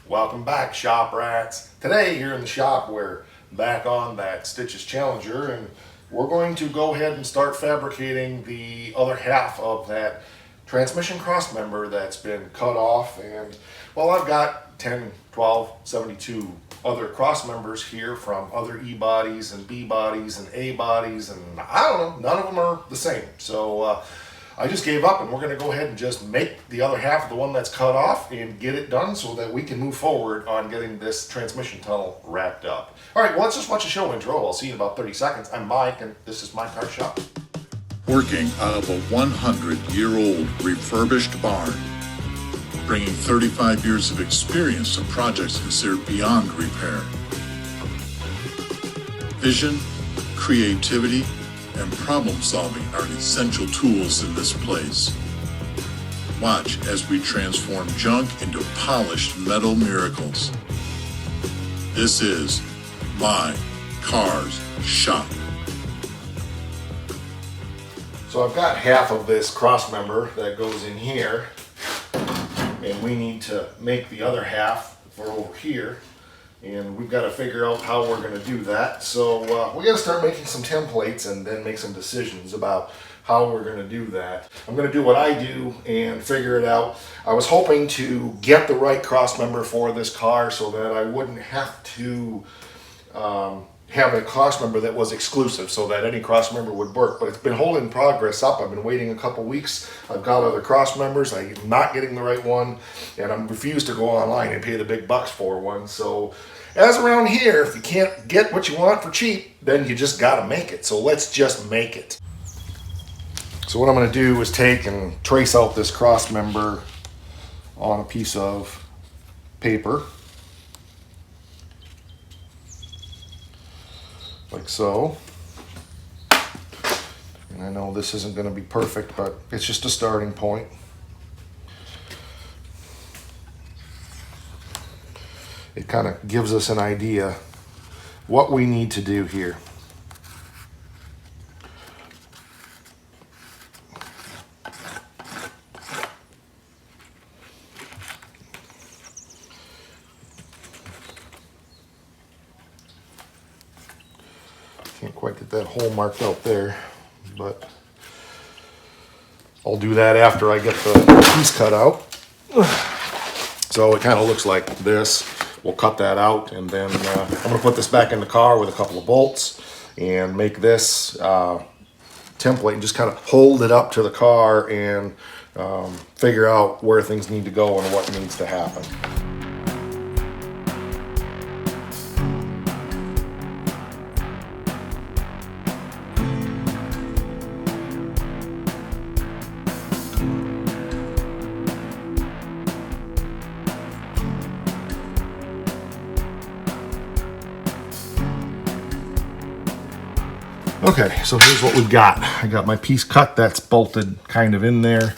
Welcome back, shop rats. Today here in the shop we're back on that Stitches Challenger, and we're going to go ahead and start fabricating the other half of that transmission cross member that's been cut off. And well, I've got 10, 12, 72 other cross members here from other E bodies and B bodies and A bodies, and I don't know, none of them are the same. So I just gave up, and we're going to go ahead and just make the other half of the one that's cut off and get it done so that we can move forward on getting this transmission tunnel wrapped up. All right, well, let's just watch a show intro. I'll see you in about 30 seconds. I'm Mike, and this is my car shop. Working out of a 100-year-old refurbished barn, bringing 35 years of experience to projects considered beyond repair. Vision, creativity, and problem solving are essential tools in this place. Watch as we transform junk into polished metal miracles. This is My Cars Shop. So I've got half of this cross member that goes in here, and we need to make the other half for over here. And we've got to figure out how we're going to do that. So we got to start making some templates and then make some decisions about how we're going to do that. I'm going to do what I do and figure it out. I was hoping to get the right cross member for this car so that I wouldn't have to have a cross member that was exclusive, so that any cross member would work. But it's been holding progress up. I've been waiting a couple weeks. I've got other cross members. I'm not getting the right one, and I'm refused to go online and pay the big bucks for one. So as around here, if you can't get what you want for cheap, then you just got to make it. So let's just make it. So what I'm going to do is take and trace out this cross member on a piece of paper, like so. And I know this isn't going to be perfect, but it's just a starting point. It kind of gives us an idea what we need to do here. Can't quite get that hole marked out there, but I'll do that after I get the piece cut out. So it kind of looks like this. We'll cut that out, and then I'm going to put this back in the car with a couple of bolts and make this template and just kind of hold it up to the car and figure out where things need to go and what needs to happen. Okay, so here's what we've got. I got my piece cut that's bolted kind of in there.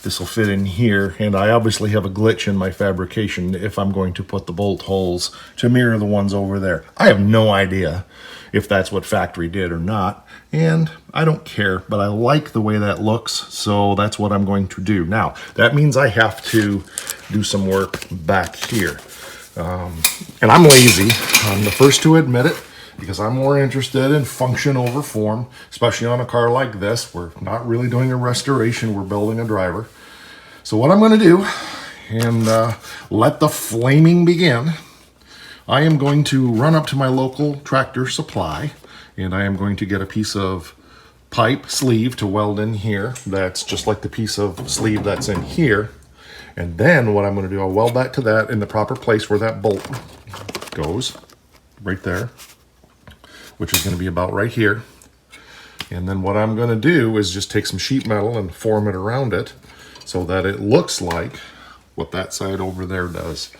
This will fit in here, and I obviously have a glitch in my fabrication if I'm going to put the bolt holes to mirror the ones over there. I have no idea if that's what factory did or not, and I don't care, but I like the way that looks, so that's what I'm going to do. Now, that means I have to do some work back here. And I'm lazy. I'm the first to admit it, because I'm more interested in function over form, especially on a car like this. We're not really doing a restoration, we're building a driver. So what I'm going to do, and let the flaming begin, I am going to run up to my local Tractor Supply, and I am going to get a piece of pipe sleeve to weld in here. That's just like the piece of sleeve that's in here. And then what I'm going to do, I'll weld that to that in the proper place where that bolt goes, right there, which is going to be about right here. And then what I'm going to do is just take some sheet metal and form it around it so that it looks like what that side over there does.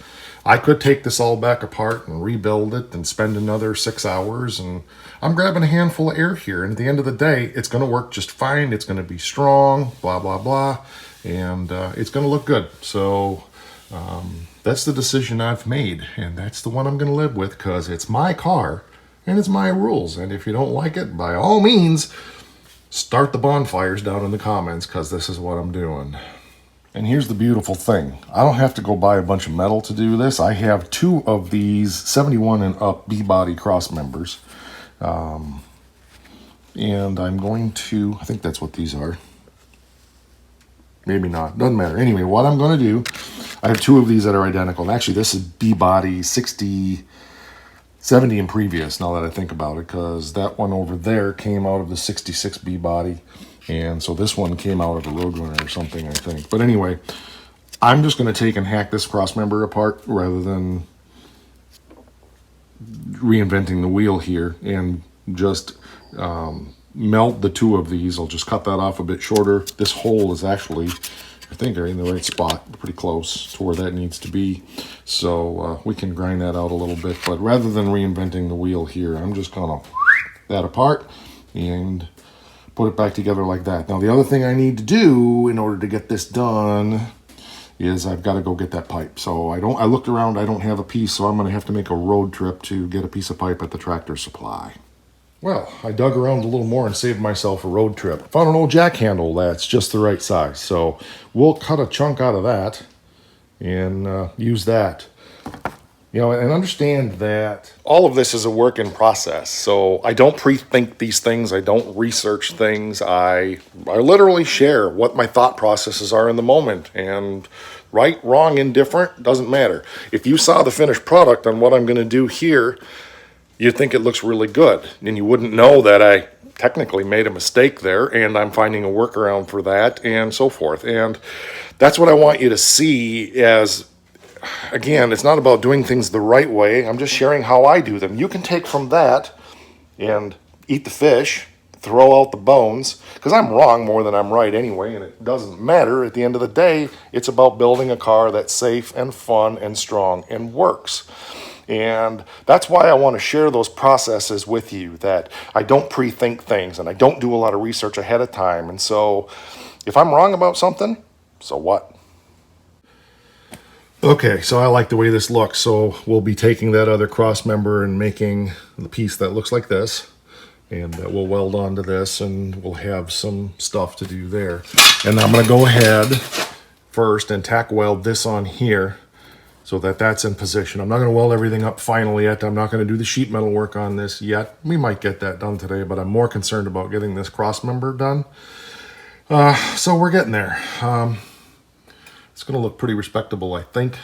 I could take this all back apart and rebuild it and spend another 6 hours, and I'm grabbing a handful of air here, and at the end of the day it's going to work just fine. It's going to be strong, blah blah blah, and it's going to look good. So that's the decision I've made, and that's the one I'm going to live with, because it's my car and it's my rules. And if you don't like it, by all means, start the bonfires down in the comments, because this is what I'm doing. And here's the beautiful thing. I don't have to go buy a bunch of metal to do this. I have 2 of these 71 and up B-body cross members. And I'm going to, I think that's what these are. Maybe not, doesn't matter. Anyway, what I'm going to do, I have 2 of these that are identical. And actually, this is B-body 60, 70 and previous, now that I think about it, because that one over there came out of the 66 B-body. And so this one came out of a Roadrunner or something, I think. But anyway, I'm just going to take and hack this cross member apart rather than reinventing the wheel here, and just melt the 2 of these. I'll just cut that off a bit shorter. This hole is actually, I think, they're in the right spot, pretty close to where that needs to be. So we can grind that out a little bit. But rather than reinventing the wheel here, I'm just going to that apart and put it back together like that. Now, the other thing I need to do in order to get this done is I've got to go get that pipe. So I looked around, I don't have a piece, so I'm going to have to make a road trip to get a piece of pipe at the Tractor Supply. Well, I dug around a little more and saved myself a road trip. Found an old jack handle that's just the right size. So we'll cut a chunk out of that and use that. You know, and understand that all of this is a work in process. So I don't pre-think these things. I don't research things. I literally share what my thought processes are in the moment. And right, wrong, indifferent, doesn't matter. If you saw the finished product on what I'm going to do here, you'd think it looks really good. And you wouldn't know that I technically made a mistake there, and I'm finding a workaround for that, and so forth. And that's what I want you to see as, again, it's not about doing things the right way. I'm just sharing how I do them. You can take from that and eat the fish, throw out the bones, because I'm wrong more than I'm right anyway, and it doesn't matter. At the end of the day, it's about building a car that's safe and fun and strong and works. And that's why I want to share those processes with you, that I don't pre-think things and I don't do a lot of research ahead of time. And so if I'm wrong about something, so what? Okay, so I like the way this looks. So we'll be taking that other cross member and making the piece that looks like this. And we'll weld onto this, and we'll have some stuff to do there. And I'm going to go ahead first and tack weld this on here, so that that's in position. I'm not going to weld everything up finally yet. I'm not going to do the sheet metal work on this yet. We might get that done today, but I'm more concerned about getting this cross member done. So we're getting there. It's going to look pretty respectable, I think.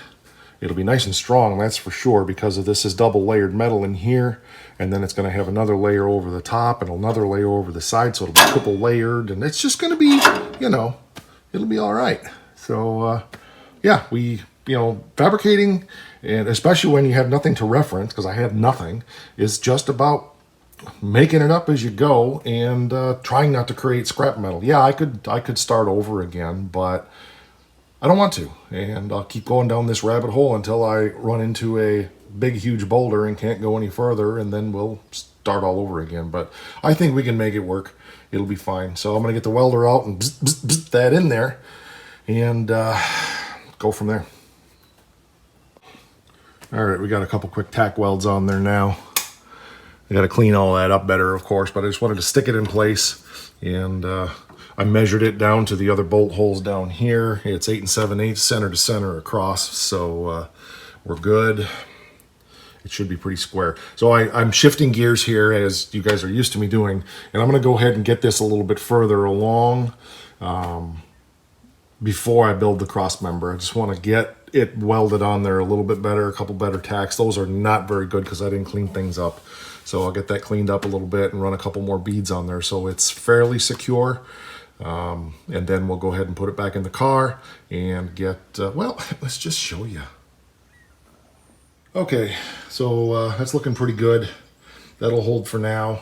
It'll be nice and strong, that's for sure, because of this is double layered metal in here, and then it's going to have another layer over the top and another layer over the side, so it'll be triple layered, and it's just going to be, you know, it'll be all right. So, yeah, fabricating, and especially when you have nothing to reference, because I had nothing, is just about making it up as you go and trying not to create scrap metal. Yeah, I could start over again, but I don't want to, and I'll keep going down this rabbit hole until I run into a big, huge boulder and can't go any further, and then we'll start all over again. But I think we can make it work. It'll be fine. So I'm going to get the welder out and bzz that in there and go from there. All right, we got a couple quick tack welds on there now. I got to clean all that up better, of course, but I just wanted to stick it in place, and I measured it down to the other bolt holes down here. It's 8 7/8 center to center across, so we're good. It should be pretty square. So I'm shifting gears here, as you guys are used to me doing, and I'm going to go ahead and get this a little bit further along before I build the cross member. I just want to get it welded on there a little bit better, a couple better tacks. Those are not very good because I didn't clean things up. So I'll get that cleaned up a little bit and run a couple more beads on there so it's fairly secure. And then we'll go ahead and put it back in the car and get, well, let's just show you. Okay, so that's looking pretty good. That'll hold for now.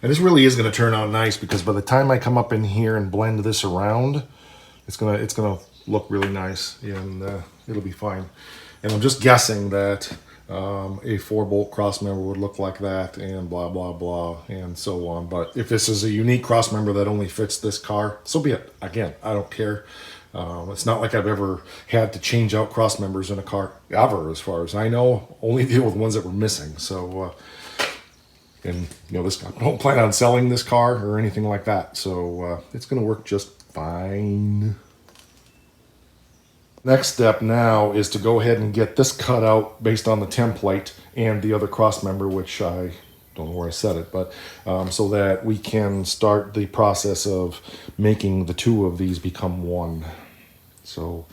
And this really is going to turn out nice, because by the time I come up in here and blend this around, it's gonna look really nice, and it'll be fine. And I'm just guessing that a 4-bolt cross member would look like that, and blah blah blah and so on. But if this is a unique cross member that only fits this car, so be it. Again, I don't care. It's not like I've ever had to change out cross members in a car ever, as far as I know. Only deal with ones that were missing. So and I don't plan on selling this car or anything like that, so it's gonna work just fine. Next step now is to go ahead and get this cut out based on the template and the other cross member, which I don't know where I set it, but so that we can start the process of making the two of these become one. So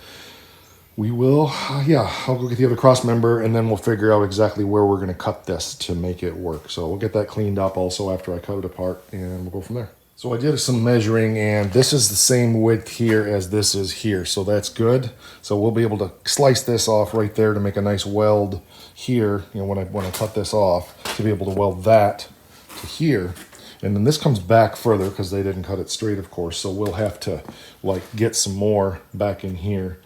we will, I'll go get the other cross member and then we'll figure out exactly where we're going to cut this to make it work. So we'll get that cleaned up also after I cut it apart and we'll go from there. So I did some measuring and this is the same width here as this is here. So that's good. So we'll be able to slice this off right there to make a nice weld here. You know, when I cut this off, to be able to weld that to here. And then this comes back further because they didn't cut it straight, of course. So we'll have to like get some more back in here,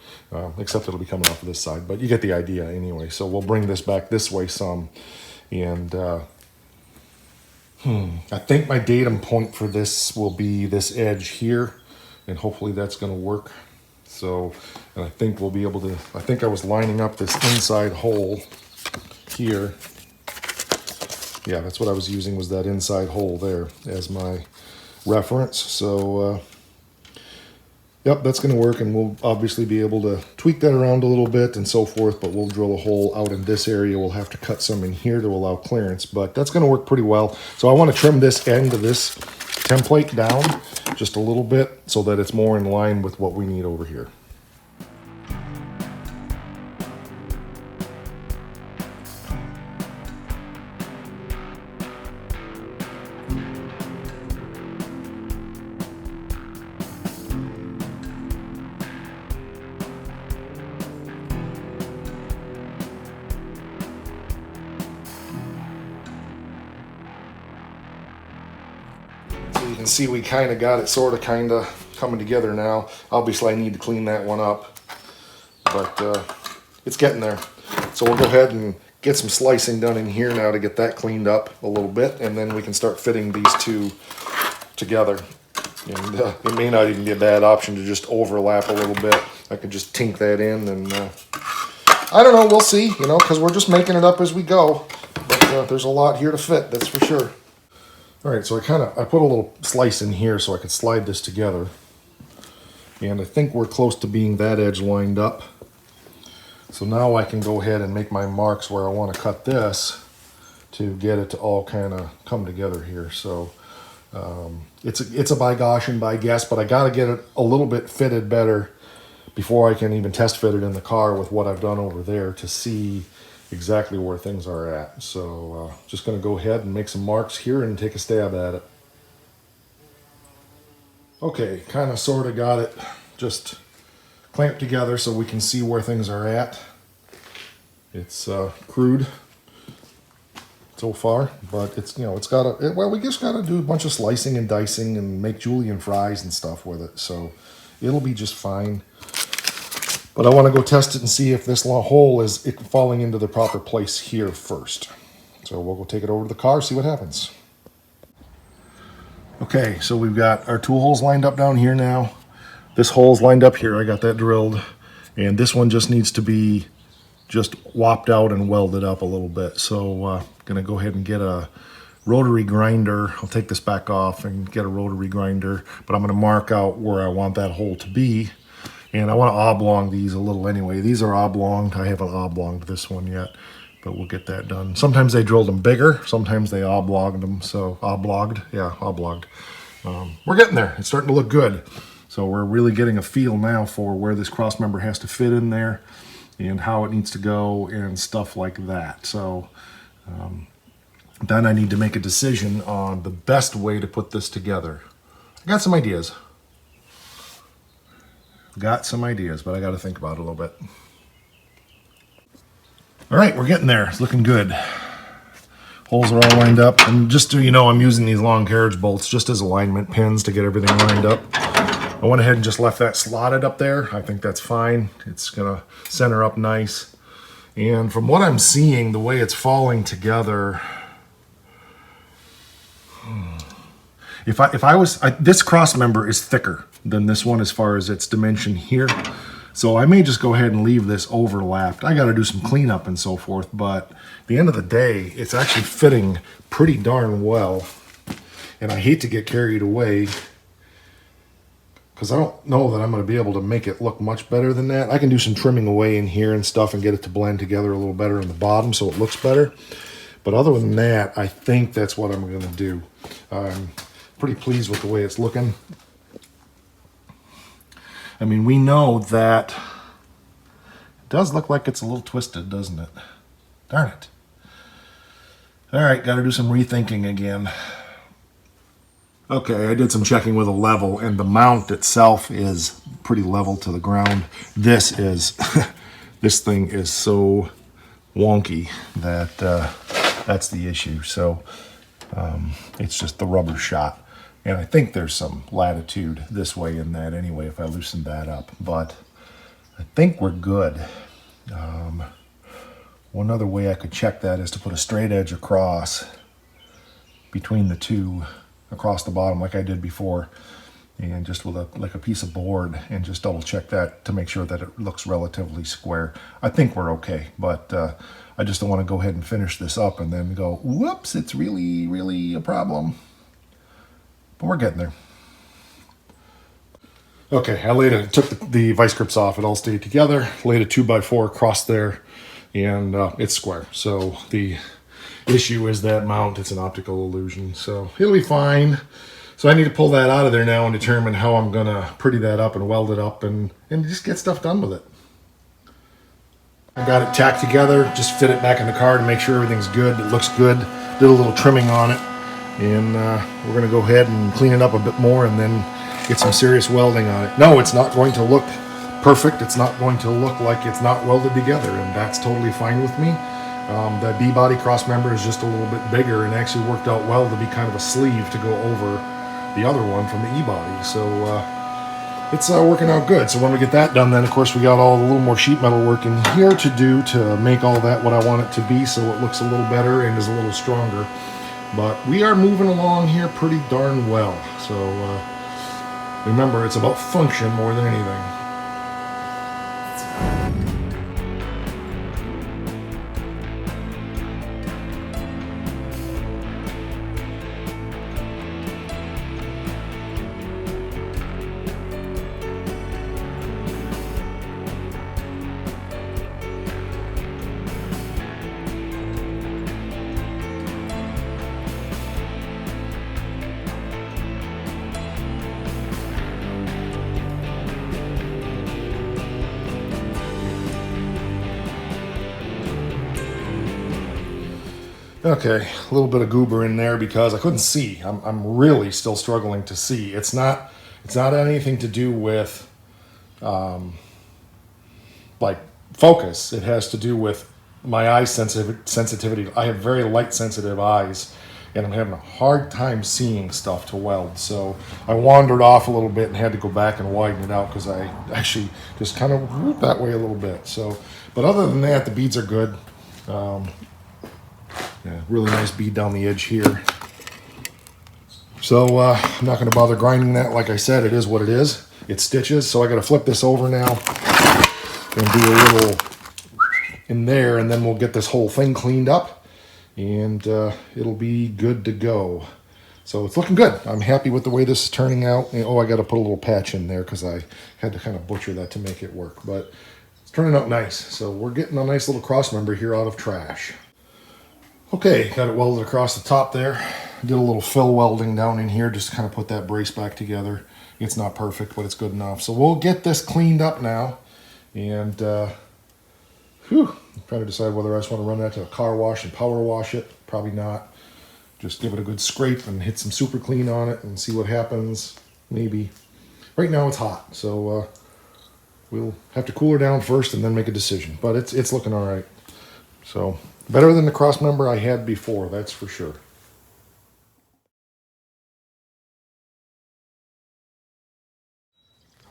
except it'll be coming off of this side. But you get the idea anyway. So we'll bring this back this way some. And I think my datum point for this will be this edge here. And hopefully that's going to work. So, and I think we'll be able to, I think I was lining up this inside hole here. Yeah, that's what I was using, was that inside hole there as my reference. So, yep, that's going to work, and we'll obviously be able to tweak that around a little bit and so forth, but we'll drill a hole out in this area. We'll have to cut some in here to allow clearance, but that's going to work pretty well. So I want to trim this end of this template down just a little bit so that it's more in line with what we need over here. You can see we kind of got it sort of coming together now. Obviously I need to clean that one up, but it's getting there. So we'll go ahead and get some slicing done in here now to get that cleaned up a little bit, and then we can start fitting these two together. And it may not even be a bad option to just overlap a little bit. I could just tink that in, and I don't know, we'll see, you know, because we're just making it up as we go. But there's a lot here to fit, that's for sure. All right, so I put a little slice in here so I could slide this together. And I think we're close to being that edge lined up. So now I can go ahead and make my marks where I want to cut this to get it to all kind of come together here. So it's a by gosh and by guess, but I got to get it a little bit fitted better before I can even test fit it in the car with what I've done over there to see exactly where things are at. So just going to go ahead and make some marks here and take a stab at it. Okay, kind of sort of got it just clamped together so we can see where things are at. It's crude so far, but it's, you know, it's got a, well, we just got to do a bunch of slicing and dicing and make julienne fries and stuff with it. So it'll be just fine. But I want to go test it and see if this hole is falling into the proper place here first. So we'll go take it over to the car, see what happens. Okay, so we've got our tool holes lined up down here now. This hole's lined up here, I got that drilled. And this one just needs to be just whopped out and welded up a little bit. So gonna go ahead and get a rotary grinder. I'll take this back off and get a rotary grinder, but I'm gonna mark out where I want that hole to be. And I want to oblong these a little anyway. These are oblonged. I haven't oblonged this one yet, but we'll get that done. Sometimes they drilled them bigger. Sometimes they oblonged them. So oblogged. We're getting there. It's starting to look good. So we're really getting a feel now for where this cross member has to fit in there and how it needs to go and stuff like that. So then I need to make a decision on the best way to put this together. I got some ideas. But I got to think about it a little bit. All right, we're getting there. It's looking good. Holes are all lined up. And just so you know, I'm using these long carriage bolts just as alignment pins to get everything lined up. I went ahead and just left that slotted up there. I think that's fine. It's going to center up nice. And from what I'm seeing, the way it's falling together, this cross member is thicker than this one as far as its dimension here. So I may just go ahead and leave this overlapped. I got to do some cleanup and so forth, but at the end of the day, it's actually fitting pretty darn well. And I hate to get carried away because I don't know that I'm going to be able to make it look much better than that. I can do some trimming away in here and stuff and get it to blend together a little better in the bottom so it looks better. But other than that, I think that's what I'm going to do. I'm pretty pleased with the way it's looking. I mean, we know that it does look like it's a little twisted, doesn't it? Darn it. All right, got to do some rethinking again. Okay, I did some checking with a level, and the mount itself is pretty level to the ground. This is, this thing is so wonky that that's the issue. So it's just the rubber shot. And I think there's some latitude this way in that anyway if I loosen that up. But I think we're good. One other way I could check that is to put a straight edge across between the two, across the bottom like I did before, and just with a piece of board, and just double check that to make sure that it looks relatively square. I think we're okay, but I just don't want to go ahead and finish this up and then go, whoops, it's really, really a problem. But we're getting there. Okay, I took the vice grips off. It all stayed together. Laid a 2x4 across there, and it's square. So the issue is that mount. It's an optical illusion, so it'll be fine. So I need to pull that out of there now and determine how I'm gonna pretty that up and weld it up and just get stuff done with it. I got it tacked together, just fit it back in the car to make sure everything's good. It looks good. Did a little trimming on it, and we're gonna go ahead and clean it up a bit more and then get some serious welding on it. No, it's not going to look perfect. It's not going to look like it's not welded together, and that's totally fine with me. The B-body cross member is just a little bit bigger and actually worked out well to be kind of a sleeve to go over the other one from the E-body. So it's working out good. So when we get that done, then of course we got a little more sheet metal work in here to do to make all that what I want it to be, so it looks a little better and is a little stronger. But we are moving along here pretty darn well. So remember, it's about function more than anything. Okay, a little bit of goober in there because I couldn't see. I'm really still struggling to see. It's not anything to do with like focus. It has to do with my eye sensitivity. I have very light sensitive eyes, and I'm having a hard time seeing stuff to weld. So I wandered off a little bit and had to go back and widen it out because I actually just kind of went that way a little bit. So, but other than that, the beads are good. Yeah, really nice bead down the edge here. So I'm not going to bother grinding that. Like I said, it is what it is. It stitches. So I got to flip this over now and do a little in there, and then we'll get this whole thing cleaned up, and it'll be good to go. So it's looking good. I'm happy with the way this is turning out. And, oh, I got to put a little patch in there because I had to kind of butcher that to make it work. But it's turning out nice. So we're getting a nice little cross member here out of trash. Okay, got it welded across the top there. Did a little fill welding down in here just to kind of put that brace back together. It's not perfect, but it's good enough. So we'll get this cleaned up now, and I'm trying to decide whether I just want to run that to a car wash and power wash it. Probably not. Just give it a good scrape and hit some super clean on it and see what happens. Maybe. Right now it's hot, so we'll have to cool her down first and then make a decision. But it's looking all right. So better than the cross member I had before, that's for sure.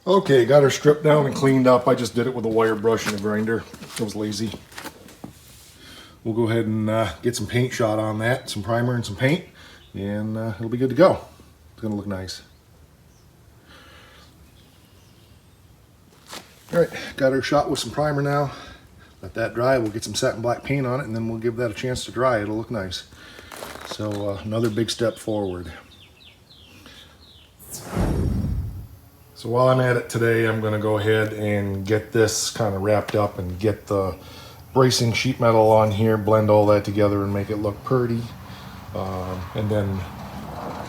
Okay, got her stripped down and cleaned up. I just did it with a wire brush and a grinder. I was lazy. We'll go ahead and get some paint shot on that, some primer and some paint, and it'll be good to go. It's gonna look nice. All right, got her shot with some primer now. Let that dry. We'll get some satin black paint on it, and then we'll give that a chance to dry. It'll look nice. So another big step forward. So while I'm at it today, I'm going to go ahead and get this kind of wrapped up and get the bracing sheet metal on here, blend all that together and make it look pretty. And then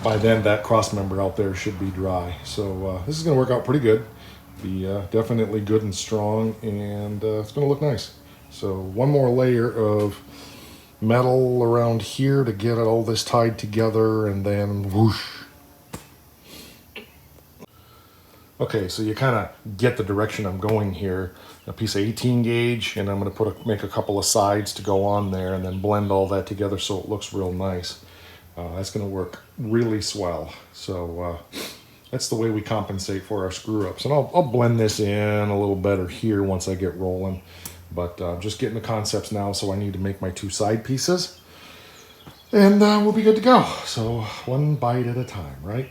by then that cross member out there should be dry. So this is going to work out pretty good. Be definitely good and strong, and it's going to look nice. So one more layer of metal around here to get all this tied together, and then whoosh. Okay, so you kind of get the direction I'm going here. A piece of 18 gauge, and I'm going to make a couple of sides to go on there, and then blend all that together so it looks real nice. That's going to work really swell. So that's the way we compensate for our screw ups. And I'll blend this in a little better here once I get rolling. But just getting the concepts now, so I need to make my two side pieces. And we'll be good to go. So one bite at a time, right?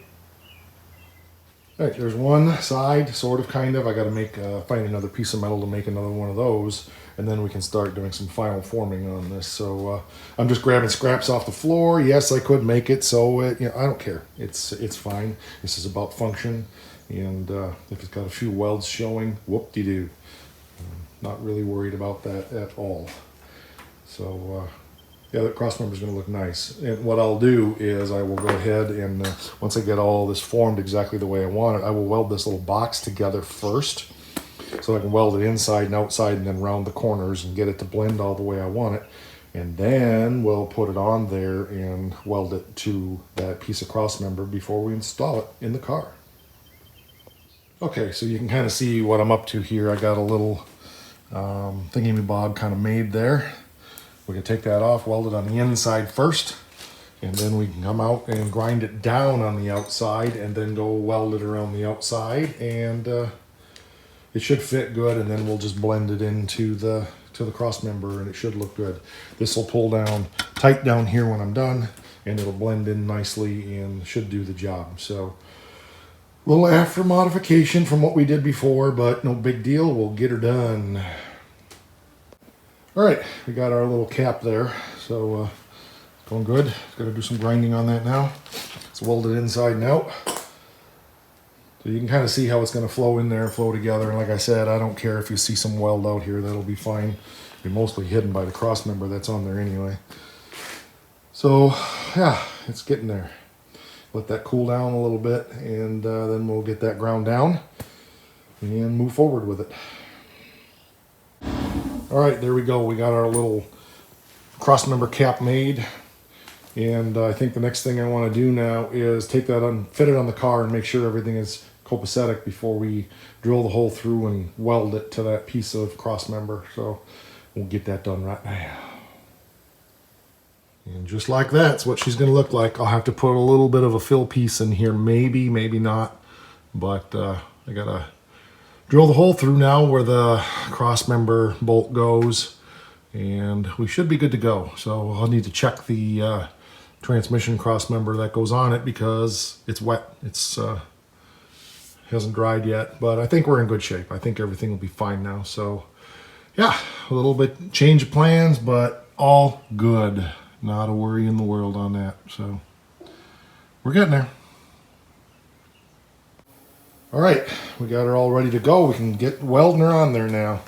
All right, there's one side, sort of, kind of. I got to find another piece of metal to make another one of those, and then we can start doing some final forming on this. So I'm just grabbing scraps off the floor. Yes, I could make it, so I don't care. It's fine. This is about function, and if it's got a few welds showing, whoop-de-doo. Not really worried about that at all. So yeah, that cross member is going to look nice. And what I'll do is I will go ahead and once I get all this formed exactly the way I want it, I will weld this little box together first, so I can weld it inside and outside and then round the corners and get it to blend all the way I want it. And then we'll put it on there and weld it to that piece of cross member before we install it in the car. Okay, so you can kind of see what I'm up to here. I got a little thingy-me-bob kind of made there. We can take that off, weld it on the inside first, and then we can come out and grind it down on the outside and then go weld it around the outside, and it should fit good, and then we'll just blend it into the cross member, and it should look good. This will pull down tight down here when I'm done, and it'll blend in nicely and should do the job. So a little after modification from what we did before, but no big deal. We'll get her done. All right, we got our little cap there, so going good. Got to do some grinding on that now. It's welded inside and out. So you can kind of see how it's going to flow in there, flow together. And like I said, I don't care if you see some weld out here, that'll be fine. Be mostly hidden by the cross member that's on there anyway. So yeah, it's getting there. Let that cool down a little bit, and then we'll get that ground down and move forward with it. All right, there we go. We got our little cross member cap made, and I think the next thing I want to do now is take that fit it on the car and make sure everything is copacetic before we drill the hole through and weld it to that piece of cross member. So we'll get that done right now. And just like that's what she's going to look like. I'll have to put a little bit of a fill piece in here, maybe not, but I got to drill the hole through now where the cross member bolt goes, and we should be good to go. So I'll need to check the transmission cross member that goes on it because it's wet. It's hasn't dried yet, but I think we're in good shape. I think everything will be fine now. So yeah, a little bit change of plans, but all good. Not a worry in the world on that. So we're getting there. All right, we got her all ready to go. We can get welding her on there now.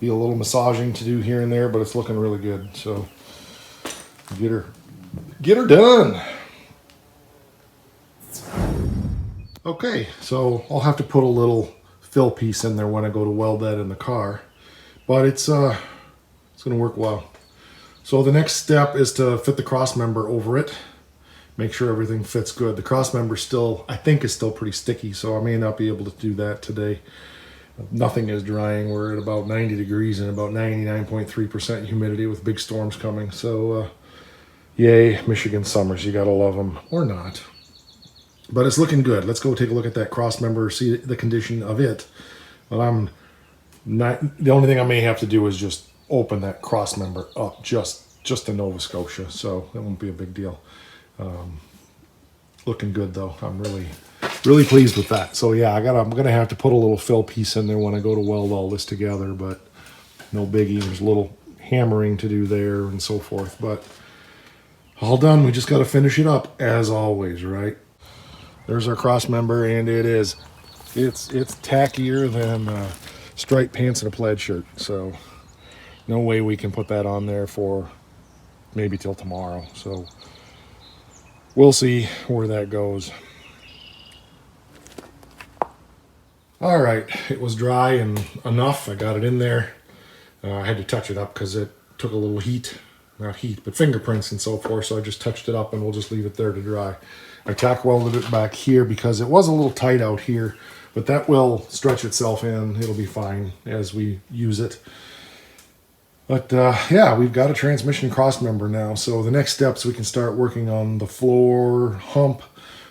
Be a little massaging to do here and there, but it's looking really good. So get her done. Okay, so I'll have to put a little fill piece in there when I go to weld that in the car, but it's going to work well. So the next step is to fit the cross member over it. Make sure everything fits good. The cross member I think is still pretty sticky, so I may not be able to do that today. Nothing is drying. We're at about 90 degrees and about 99.3% humidity with big storms coming. So yay, Michigan summers. You gotta love them, or not. But it's looking good. Let's go take a look at that cross member, see the condition of it. But the only thing I may have to do is just open that cross member up just to Nova Scotia, so that won't be a big deal. Looking good though. I'm really pleased with that. So yeah, I'm gonna have to put a little fill piece in there when I go to weld all this together, but no biggie. There's a little hammering to do there and so forth, but all done. We just got to finish it up as always, right? There's our cross member, and it is It's tackier than striped pants and a plaid shirt. So no way we can put that on there for maybe till tomorrow. So we'll see where that goes. All right, it was dry and enough. I got it in there. I had to touch it up because it took a little heat, not heat, but fingerprints and so forth. So I just touched it up and we'll just leave it there to dry. I tack welded it back here because it was a little tight out here, but that will stretch itself in. It'll be fine as we use it. But yeah, we've got a transmission cross member now. So the next steps, we can start working on the floor, hump,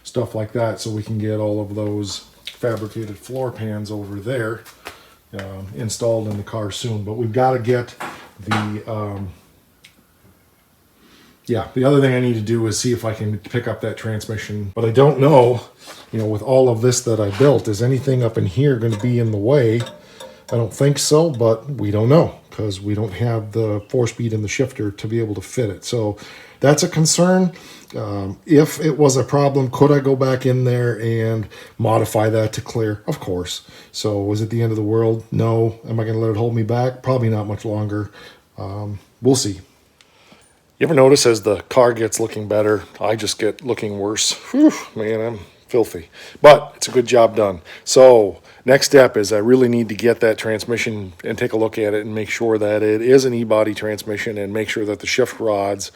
stuff like that, so we can get all of those fabricated floor pans over there installed in the car soon. But we've got to get the the other thing I need to do is see if I can pick up that transmission. But I don't know, with all of this that I built, is anything up in here going to be in the way? I don't think so, but we don't know because we don't have the 4-speed in the shifter to be able to fit it. So that's a concern. If it was a problem, could I go back in there and modify that to clear? Of course. So was it the end of the world? No. Am I going to let it hold me back? Probably not much longer. We'll see. You ever notice as the car gets looking better, I just get looking worse? Whew, man, I'm filthy. But it's a good job done. So next step is I really need to get that transmission and take a look at it and make sure that it is an E-body transmission and make sure that the shift rods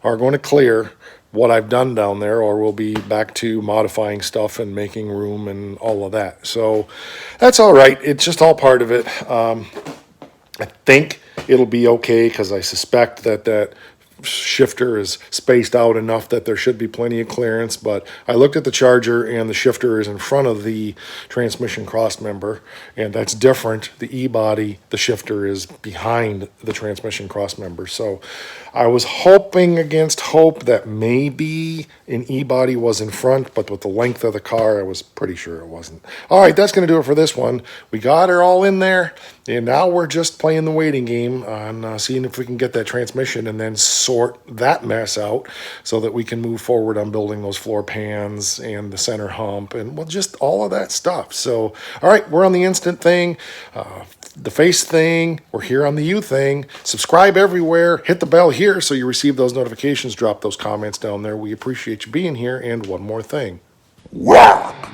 are going to clear what I've done down there, or we'll be back to modifying stuff and making room and all of that. So that's all right. It's just all part of it. I think it'll be okay because I suspect that shifter is spaced out enough that there should be plenty of clearance. But I looked at the charger and the shifter is in front of the transmission cross member, and that's different. The E-body, the shifter is behind the transmission cross member. So I was hoping against hope that maybe an E-body was in front, but with the length of the car, I was pretty sure it wasn't. All right, that's going to do it for this one. We got her all in there, and now we're just playing the waiting game on seeing if we can get that transmission and then sort that mess out so that we can move forward on building those floor pans and the center hump and, well, just all of that stuff. So, all right, we're on the instant thing. The face thing, we're here on the U thing. Subscribe everywhere, hit the bell here so you receive those notifications, drop those comments down there. We appreciate you being here. And one more thing. Whack!